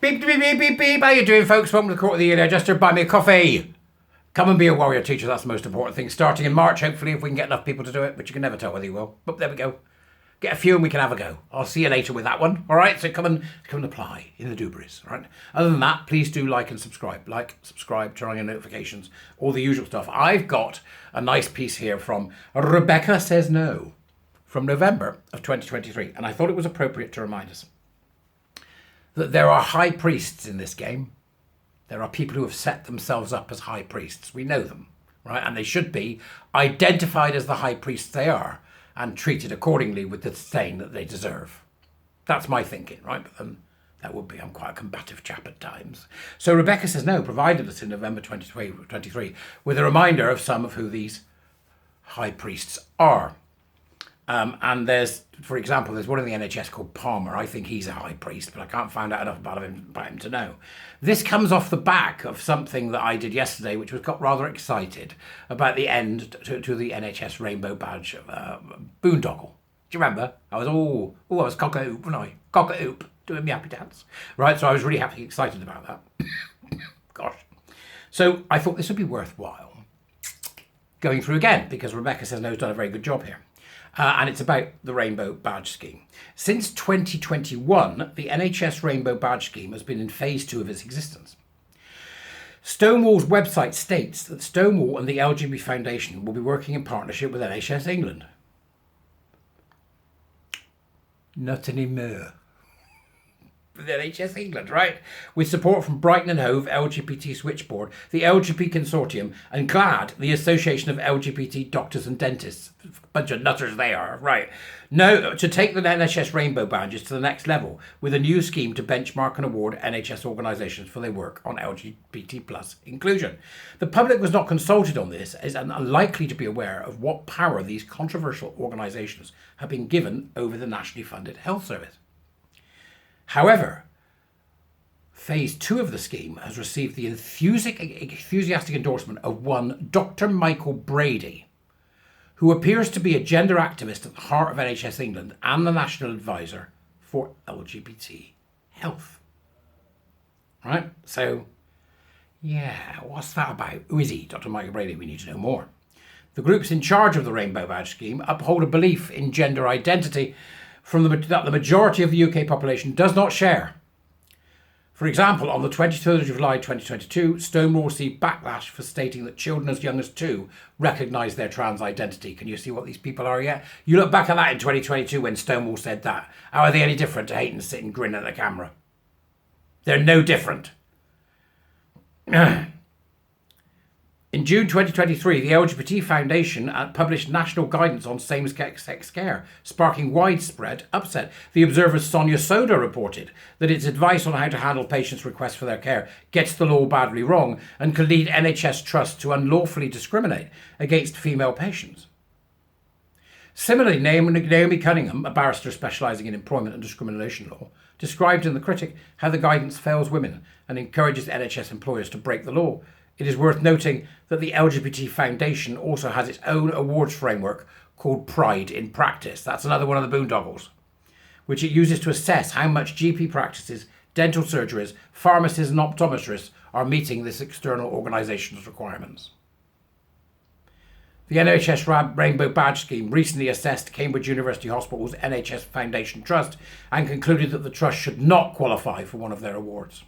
Beep, beep, beep, beep, beep. How you doing, folks? Welcome to the Court of the Year. Just to buy me a coffee. Come and be a warrior teacher. That's the most important thing. Starting in March, hopefully, if we can get enough people to do it. But you can never tell whether you will. But there we go. Get a few and we can have a go. I'll see you later with that one. All right? So come and apply in the Dubris. All right? Other than that, please do like and subscribe. Like, subscribe, turn on your notifications, all the usual stuff. I've got a nice piece here from Rebecca Says No from November of 2023. And I thought it was appropriate to remind us that there are high priests in this game. There are people who have set themselves up as high priests. We know them, right? And they should be identified as the high priests they are and treated accordingly with the disdain that they deserve. That's my thinking, right? But that would be, I'm quite a combative chap at times. So Rebecca Says No provided us in November 2023 with a reminder of some of who these high priests are. And there's, for example, there's one in the NHS called Palmer. I think he's a high priest, but I can't find out enough about him to know. This comes off the back of something that I did yesterday, which got rather excited about the end to the NHS Rainbow Badge boondoggle. Do you remember? I was cock-a-oop, wasn't I? Cock-a-oop, doing my happy dance. Right, so I was really excited about that. Gosh. So I thought this would be worthwhile going through again, because Rebecca Says No's done a very good job here. And it's about the Rainbow Badge Scheme. Since 2021, the NHS Rainbow Badge Scheme has been in phase 2 of its existence. Stonewall's website states that Stonewall and the LGBT Foundation will be working in partnership with NHS England. Not anymore. With NHS England, right? With support from Brighton and Hove LGBT Switchboard, the LGBT Consortium, and GLAD, the Association of LGBT Doctors and Dentists. Bunch of nutters they are, right? No, to take the NHS Rainbow Badges to the next level with a new scheme to benchmark and award NHS organisations for their work on LGBT plus inclusion. The public was not consulted on this, is unlikely to be aware of what power these controversial organisations have been given over the nationally funded health service. However, phase 2 of the scheme has received the enthusiastic endorsement of one Dr. Michael Brady, who appears to be a gender activist at the heart of NHS England and the National Advisor for LGBT Health. Right? So, yeah, what's that about? Who is he, Dr. Michael Brady? We need to know more. The groups in charge of the Rainbow Badge Scheme uphold a belief in gender identity that the majority of the UK population does not share. For example, on the 23rd of July 2022, Stonewall received backlash for stating that children as young as 2 recognise their trans identity. Can you see what these people are yet? You look back at that in 2022 when Stonewall said that. How are they any different to hate and sit and grin at the camera? They're no different. In June 2023, the LGBT Foundation published national guidance on same-sex care, sparking widespread upset. The Observer's Sonia Soda reported that its advice on how to handle patients' requests for their care gets the law badly wrong and can lead NHS trusts to unlawfully discriminate against female patients. Similarly, Naomi Cunningham, a barrister specialising in employment and discrimination law, described in The Critic how the guidance fails women and encourages NHS employers to break the law. It is worth noting that the LGBT Foundation also has its own awards framework called Pride in Practice. That's another one of the boondoggles, which it uses to assess how much GP practices, dental surgeries, pharmacists and optometrists are meeting this external organisation's requirements. The NHS Rainbow Badge Scheme recently assessed Cambridge University Hospital's NHS Foundation Trust and concluded that the trust should not qualify for one of their awards.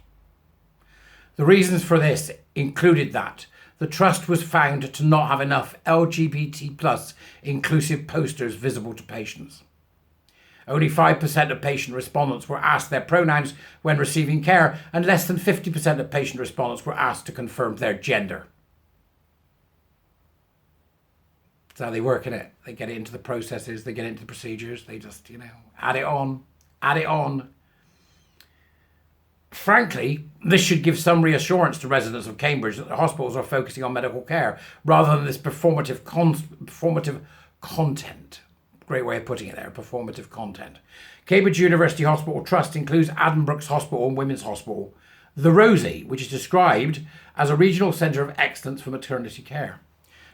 The reasons for this included that the trust was found to not have enough LGBT plus inclusive posters visible to patients. Only 5% of patient respondents were asked their pronouns when receiving care, and less than 50% of patient respondents were asked to confirm their gender. That's how they work, innit? They get it into the processes, they get it into the procedures, they just, add it on. Frankly, this should give some reassurance to residents of Cambridge that the hospitals are focusing on medical care rather than this performative content. Great way of putting it there, performative content. Cambridge University Hospital Trust includes Addenbrooke's Hospital and Women's Hospital, The Rosie, which is described as a regional centre of excellence for maternity care.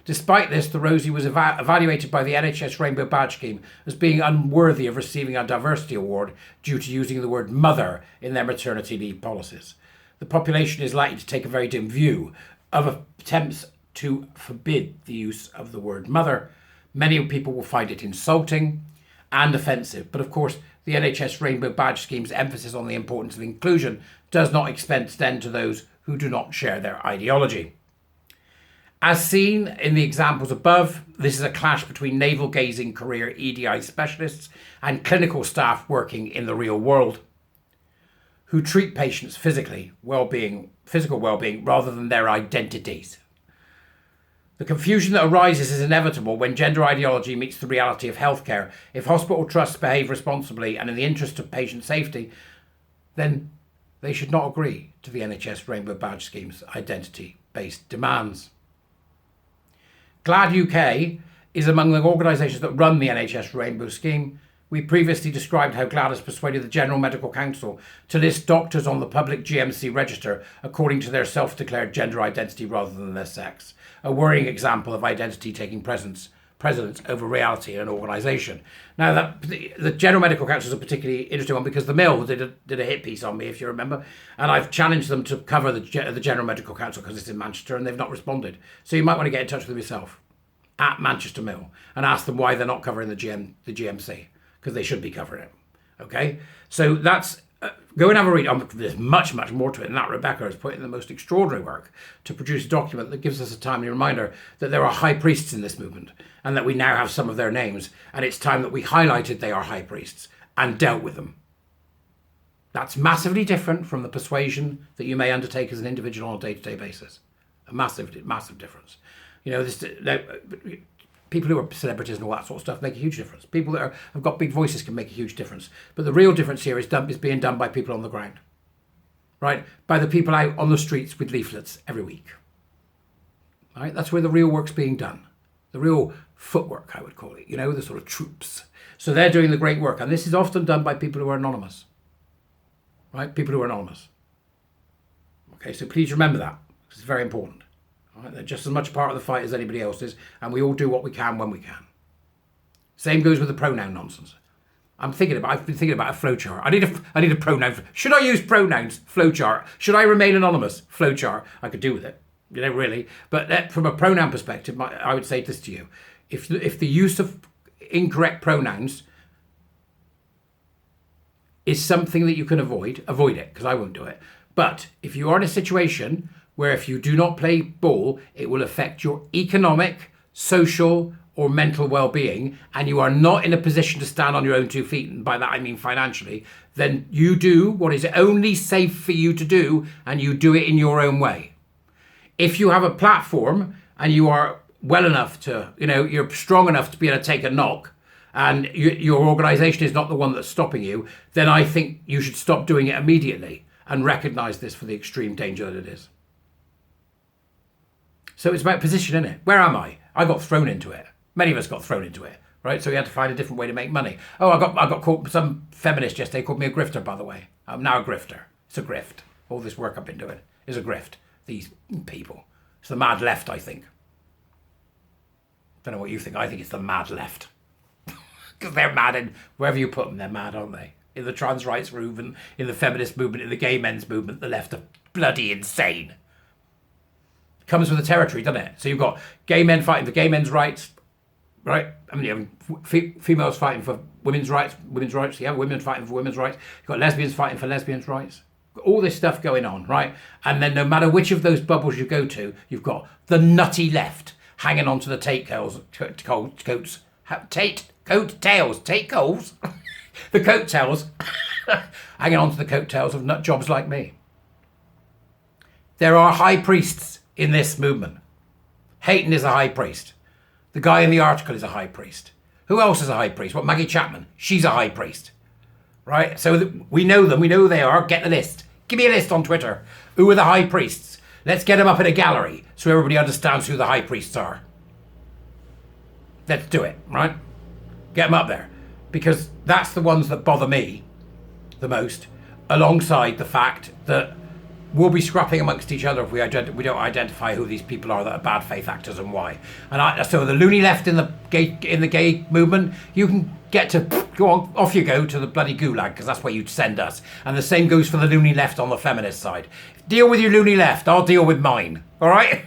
Despite this, the Rosie was evaluated by the NHS Rainbow Badge Scheme as being unworthy of receiving a diversity award due to using the word mother in their maternity leave policies. The population is likely to take a very dim view of attempts to forbid the use of the word mother. Many people will find it insulting and offensive, but of course the NHS Rainbow Badge Scheme's emphasis on the importance of inclusion does not extend to those who do not share their ideology. As seen in the examples above, this is a clash between navel-gazing career EDI specialists and clinical staff working in the real world, who treat patients' physical well-being rather than their identities. The confusion that arises is inevitable when gender ideology meets the reality of healthcare. If hospital trusts behave responsibly and in the interest of patient safety, then they should not agree to the NHS Rainbow Badge Scheme's identity-based demands. GLAD UK is among the organisations that run the NHS Rainbow Scheme. We previously described how GLAD has persuaded the General Medical Council to list doctors on the public GMC register according to their self-declared gender identity rather than their sex, a worrying example of identity taking precedence over reality in an organisation. Now, the General Medical Council is a particularly interesting one because the Mill did a hit piece on me, if you remember, and I've challenged them to cover the General Medical Council because it's in Manchester and they've not responded. So you might want to get in touch with them yourself at Manchester Mill and ask them why they're not covering the GMC, because they should be covering it. Okay, so that's go and have a read. There's much more to it than that. Rebecca has put in the most extraordinary work to produce a document that gives us a timely reminder that there are high priests in this movement and that we now have some of their names, and it's time that we highlighted they are high priests and dealt with them. That's massively different from the persuasion that you may undertake as an individual on a day-to-day basis. A massive difference. You know, people who are celebrities and all that sort of stuff make a huge difference. People that have got big voices can make a huge difference. But the real difference here is being done by people on the ground, right? By the people out on the streets with leaflets every week. Right? That's where the real work's being done. The real footwork, I would call it. You know, the sort of troops. So they're doing the great work. And this is often done by people who are anonymous. Right? People who are anonymous. Okay, so please remember that. It's very important. Right, they're just as much part of the fight as anybody else is, and we all do what we can when we can. Same goes with the pronoun nonsense. I've been thinking about a flowchart. I need a pronoun. Should I use pronouns? Flowchart. Should I remain anonymous? Flowchart. I could do with it, you know, really. But from a pronoun perspective, I would say this to you: if the use of incorrect pronouns is something that you can avoid it, because I won't do it. But if you are in a situation where if you do not play ball, it will affect your economic, social, or mental well-being, and you are not in a position to stand on your own 2 feet, and by that I mean financially, then you do what is only safe for you to do, and you do it in your own way. If you have a platform and you are well enough to, you know, you're strong enough to be able to take a knock, and your organisation is not the one that's stopping you, then I think you should stop doing it immediately and recognise this for the extreme danger that it is. So it's about position, isn't it? Where am I? I got thrown into it. Many of us got thrown into it, right? So we had to find a different way to make money. Oh, I got called, some feminist yesterday called me a grifter, by the way. I'm now a grifter. It's a grift. All this work I've been doing is a grift. These people. It's the mad left, I think. Don't know what you think. I think it's the mad left. Because they're mad, and wherever you put them, they're mad, aren't they? In the trans rights movement, in the feminist movement, in the gay men's movement, the left are bloody insane. Comes with the territory, doesn't it? So you've got gay men fighting for gay men's rights, right? I mean, you have females fighting for women's rights, yeah, women fighting for women's rights. You've got lesbians fighting for lesbians' rights. All this stuff going on, right? And then no matter which of those bubbles you go to, you've got the nutty left hanging on to the coattails, the coattails, hanging on to the coattails of nut jobs like me. There are high priests in this movement. Hayton is a high priest. The guy in the article is a high priest. Who else is a high priest? What, Maggie Chapman? She's a high priest. Right? So we know them. We know who they are. Get the list. Give me a list on Twitter. Who are the high priests? Let's get them up in a gallery so everybody understands who the high priests are. Let's do it, right? Get them up there. Because that's the ones that bother me the most, alongside the fact that we'll be scrapping amongst each other if we don't identify who these people are that are bad faith actors and why. And so the loony left in the gay movement, you can get to go on, off you go to the bloody gulag, because that's where you'd send us. And the same goes for the loony left on the feminist side. Deal with your loony left, I'll deal with mine. All right?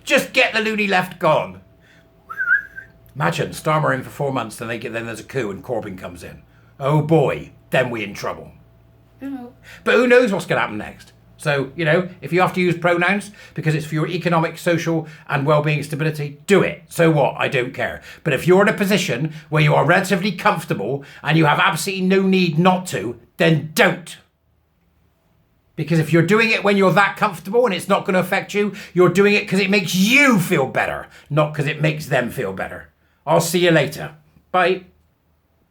Just get the loony left gone. Imagine Starmer in for 4 months, then there's a coup and Corbyn comes in. Oh boy, then we're in trouble. But who knows what's going to happen next? So, if you have to use pronouns because it's for your economic, social and well-being stability, do it. So what? I don't care. But if you're in a position where you are relatively comfortable and you have absolutely no need not to, then don't. Because if you're doing it when you're that comfortable and it's not going to affect you, you're doing it because it makes you feel better, not because it makes them feel better. I'll see you later. Bye.